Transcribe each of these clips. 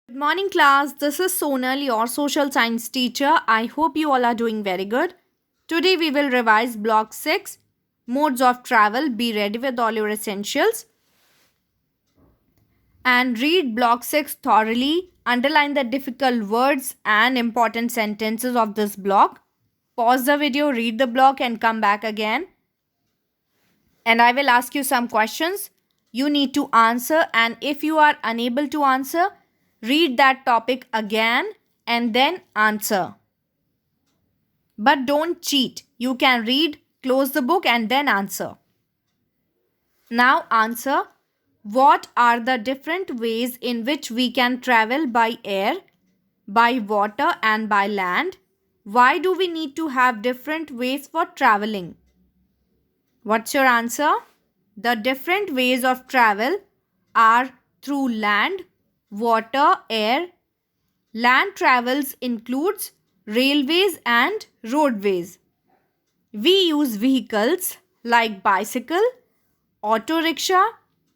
Good morning, class. This is Sonal, your social science teacher. I hope you all are doing very good. Today, we will revise Block 6 Modes of Travel. Be ready with all your essentials and read Block 6 thoroughly. Underline the difficult words and important sentences of this block. Pause the video, read the block, and come back again. And I will ask you some questions. You need to answer, and if you are unable to answer, read that topic again and then answer. But don't cheat. You can read, close the book, and then answer. Now, answer. What are the different ways in which we can travel by air, by water, and by land? Why do we need to have different ways for traveling? What's your answer? The different ways of travel are through land, water, air. Land travels includes railways and roadways. We use vehicles like bicycle, auto rickshaw,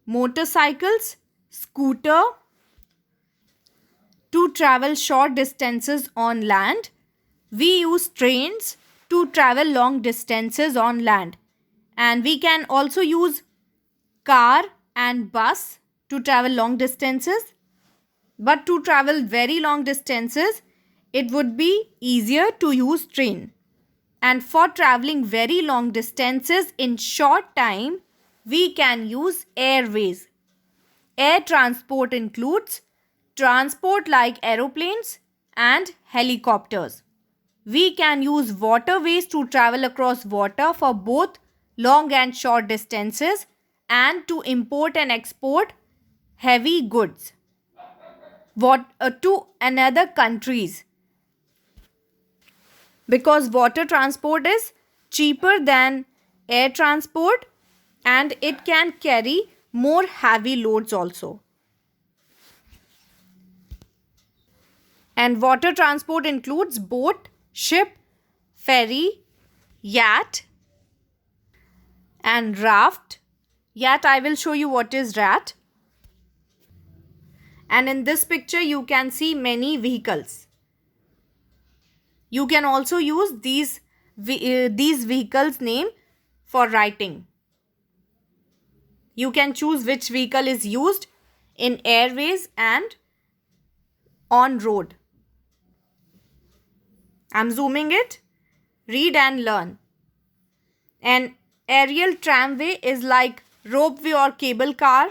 motorcycles, scooter to travel short distances on land. We use trains to travel long distances on land. And we can also use car and bus to travel long distances. But to travel very long distances, it would be easier to use train. And for traveling very long distances in short time, we can use airways. Air transport includes transport like aeroplanes and helicopters. We can use waterways to travel across water for both long and short distances and to import and export heavy goods to another countries, because water transport is cheaper than air transport and it can carry more heavy loads also. And water transport includes boat, ship, ferry, yacht, and raft. Yacht, I will show you what is raft. And in this picture, you can see many vehicles. You can also use these vehicles name for writing. You can choose which vehicle is used in airways and on road. I'm zooming it. Read and learn. An aerial tramway is like ropeway or cable car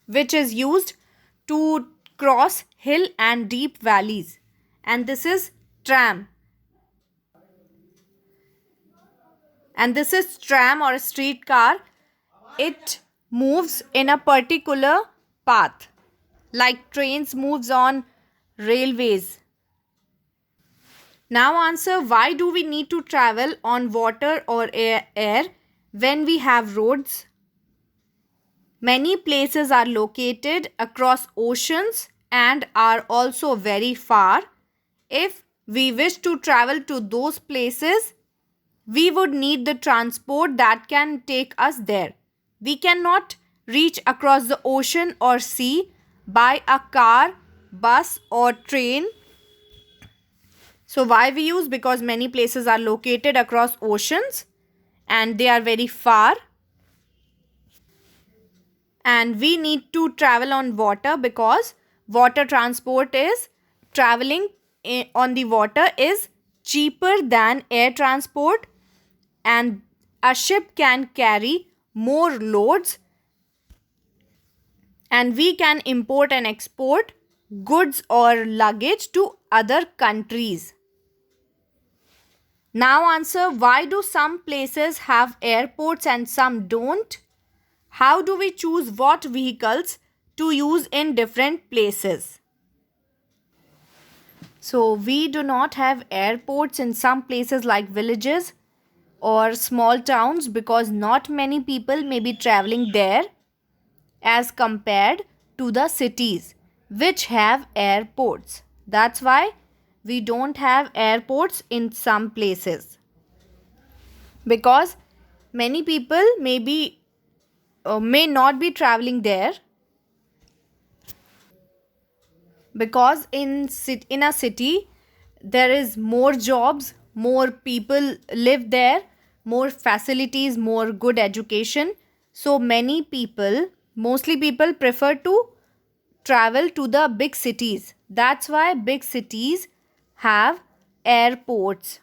which is used to cross hill and deep valleys. And this is tram. And this is tram or a streetcar. It moves in a particular path like trains moves on railways. Now answer, why do we need to travel on water or air when we have roads? Many places are located across oceans and are also very far. If we wish to travel to those places, we would need the transport that can take us there. We cannot reach across the ocean or sea by a car, bus, or train. So why we use? Because many places are located across oceans and they are very far. And we need to travel on water because water transport is traveling on the water is cheaper than air transport, and a ship can carry more loads, and we can import and export goods or luggage to other countries. Now answer, why do some places have airports and some don't? How do we choose what vehicles to use in different places? So we do not have airports in some places like villages or small towns because not many people may be traveling there as compared to the cities which have airports. That's why we don't have airports in some places, because many people may not be traveling there. because in a city there is more jobs, more people live there, more facilities, more good education. So many people, mostly people prefer to travel to the big cities. That's why big cities have airports.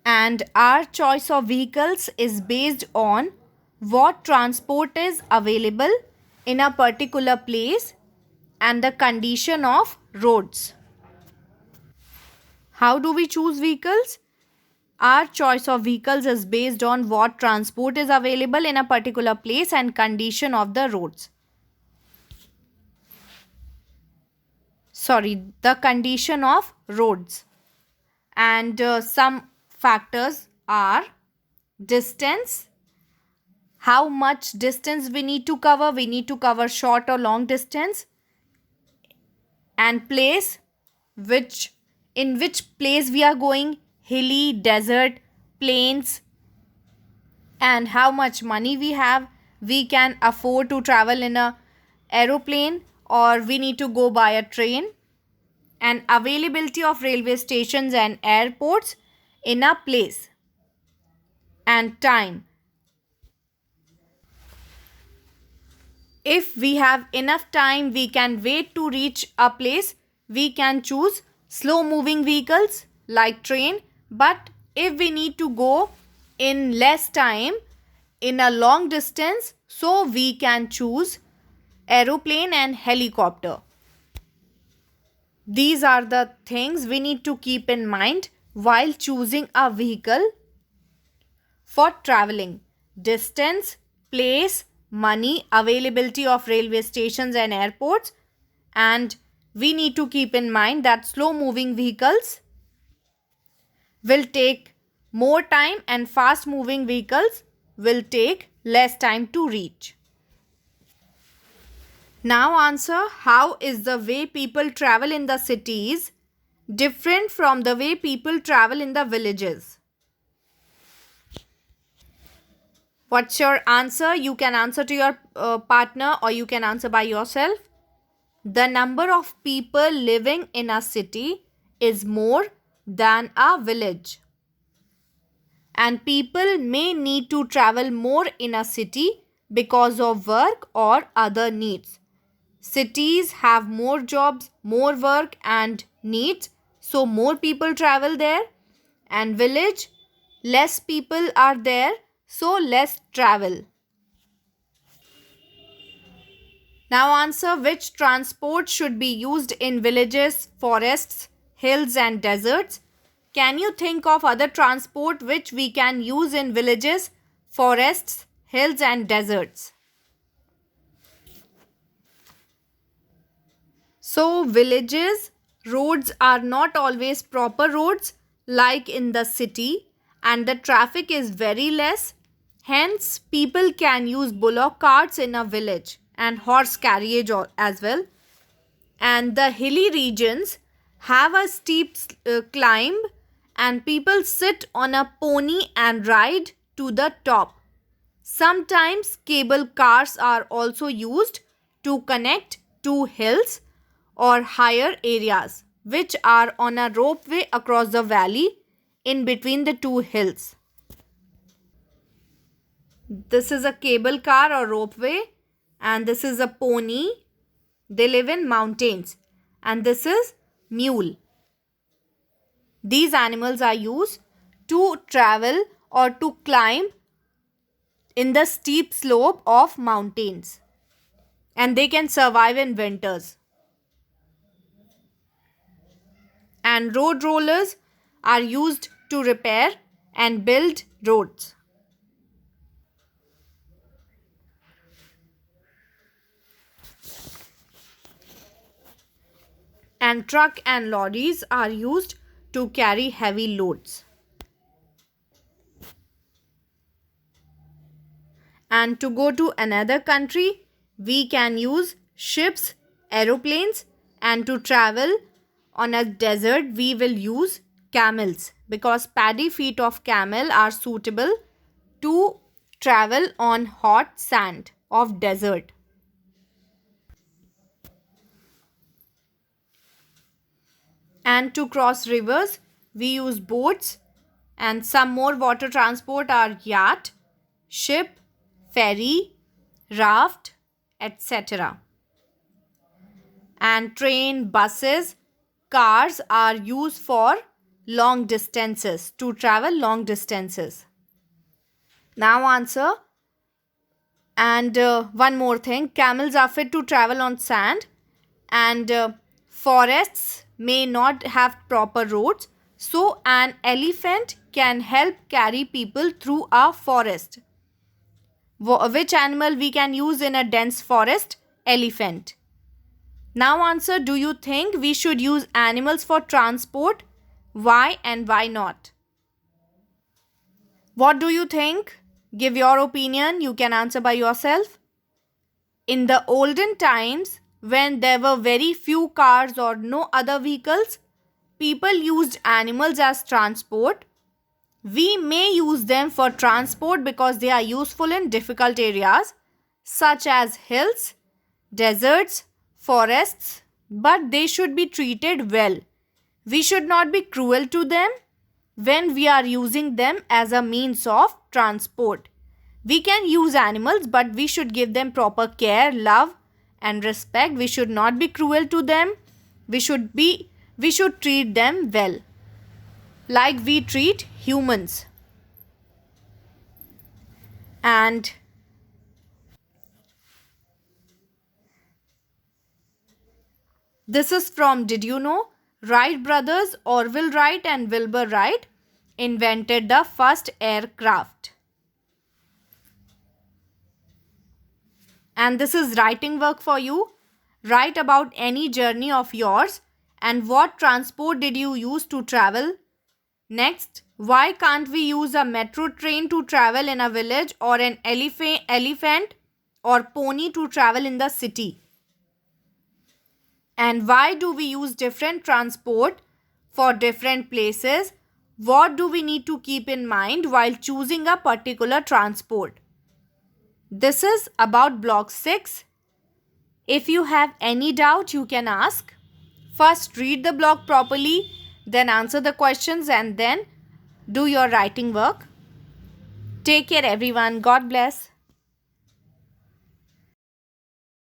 And our choice of vehicles is based on what transport is available in a particular place and the condition of roads. How do we choose vehicles? Our choice of vehicles is based on what transport is available in a particular place and condition of the roads. Sorry, the condition of roads. And some factors are distance. How much distance we need to cover? We need to cover short or long distance. And place, in which place we are going, hilly, desert, plains, and how much money we have. We can afford to travel in a aeroplane or we need to go by a train. And availability of railway stations and airports in a place. And time. If we have enough time, we can wait to reach a place. We can choose slow moving vehicles like train. But if we need to go in less time, in a long distance, so we can choose aeroplane and helicopter. These are the things we need to keep in mind while choosing a vehicle for traveling. Distance, place, money, availability of railway stations and airports. And we need to keep in mind that slow moving vehicles will take more time and fast moving vehicles will take less time to reach. Now answer, how is the way people travel in the cities different from the way people travel in the villages? What's your answer? You can answer to your partner or you can answer by yourself. The number of people living in a city is more than a village. And people may need to travel more in a city because of work or other needs. Cities have more jobs, more work and needs, so more people travel there. And village, less people are there, so less travel. Now answer, which transport should be used in villages, forests, hills and deserts? Can you think of other transport which we can use in villages, forests, hills and deserts? So villages, roads are not always proper roads like in the city and the traffic is very less. Hence, people can use bullock carts in a village and horse carriage as well. And the hilly regions have a steep climb and people sit on a pony and ride to the top. Sometimes cable cars are also used to connect two hills or higher areas which are on a ropeway across the valley in between the two hills. This is a cable car or ropeway and this is a pony. They live in mountains. And this is mule. These animals are used to travel or to climb in the steep slope of mountains. And they can survive in winters. And road rollers are used to repair and build roads. And truck and lorries are used to carry heavy loads. And to go to another country, we can use ships, aeroplanes, and to travel on a desert, we will use camels because paddy feet of camel are suitable to travel on hot sand of desert. And to cross rivers, we use boats. And some more water transport are yacht, ship, ferry, raft, etc. And train, buses, cars are used for long distances, to travel long distances. Now answer. And one more thing, camels are fit to travel on sand, and forests may not have proper roads, so an elephant can help carry people through a forest. Which animal we can use in a dense forest? Elephant. Now answer, do you think we should use animals for transport? Why and why not? What do you think? Give your opinion. You can answer by yourself. In the olden times, when there were very few cars or no other vehicles, people used animals as transport. We may use them for transport because they are useful in difficult areas such as hills, deserts, forests, but they should be treated well. We should not be cruel to them when we are using them as a means of transport. We can use animals, but we should give them proper care, love, and respect. We should not be cruel to them. We should treat them well, like we treat humans. And this is from Did You Know? Wright brothers, Orville Wright and Wilbur Wright, invented the first aircraft. And this is writing work for you. Write about any journey of yours and what transport did you use to travel. Next, why can't we use a metro train to travel in a village, or an elephant or pony to travel in the city? And why do we use different transport for different places? What do we need to keep in mind while choosing a particular transport? This is about block 6. If you have any doubt, you can ask. First, read the block properly, then answer the questions, and then do your writing work. Take care, everyone. God bless.